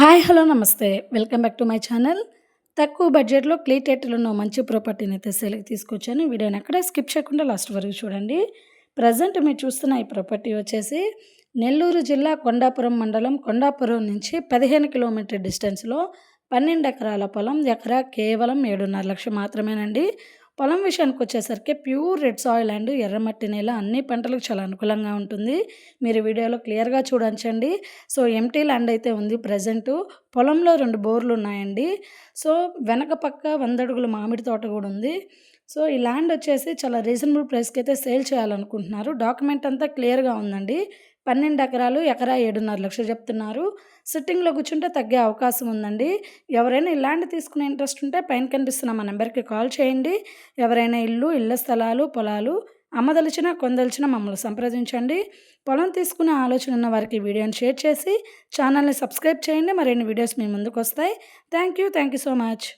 Hi! Hello! నమస్తే. Welcome back to my channel. తక్కువ బడ్జెట్‌లో క్లీ టైటిల్ ఉన్న మంచి ప్రాపర్టీనైతే సేల్‌కి తీసుకొచ్చాను. వీడియోని ఎక్కడ స్కిప్ చేయకుండా లాస్ట్ వరకు చూడండి. ప్రెజెంట్ మీరు చూస్తున్న ఈ ప్రాపర్టీ వచ్చేసి నెల్లూరు జిల్లా కొండాపురం మండలం కొండాపురం నుంచి 15 కిలోమీటర్ డిస్టెన్స్‌లో 12 ఎకరాల పొలం. ఎకరా కేవలం 7.5 లక్షలు మాత్రమేనండి. పొలం విషయానికొచ్చేసరికి ప్యూర్ రెడ్ సాయిల్ అండ్ ఎర్రమట్టి నేల అన్ని పంటలకు చాలా అనుకూలంగా ఉంటుంది. మీరు వీడియోలో క్లియర్‌గా చూడొచ్చండి. సో, ఎంప్టీ ల్యాండ్ అయితే ఉంది ప్రెజెంటు. పొలంలో 2 బోర్‌లు ఉన్నాయండి. సో, వెనక పక్క 100 అడుగుల మామిడి తోట గూడా ఉంది. సో, ఈ ల్యాండ్ వచ్చేసి చాలా రీజనబుల్ ప్రైస్‌కైతే సేల్ చేయాలనుకుంటున్నారు. డాక్యుమెంట్ అంతా క్లియర్‌గా ఉందండి. 12 ఎకరాలు, ఎకరా 7.5 లక్షలు చెప్తున్నారు. సిట్టింగ్‌లో కూర్చుంటే తగ్గే అవకాశం ఉందండి. ఎవరైనా ఈ ల్యాండ్ తీసుకునే ఇంట్రెస్ట్ ఉంటే పైన కనిపిస్తున్న మా నంబర్‌కి కాల్ చేయండి. ఎవరైనా ఇళ్ల స్థలాలు, పొలాలు అమ్మదలిచినా, కొనదలిచినా మమ్మల్ని సంప్రదించండి. పొలం తీసుకునే ఆలోచన ఉన్న వారికి ఈ వీడియోని షేర్ చేసి ఛానల్‌ని సబ్స్క్రైబ్ చేయండి. మరిన్ని వీడియోస్ మీ ముందుకొస్తాయి. Thank you so much.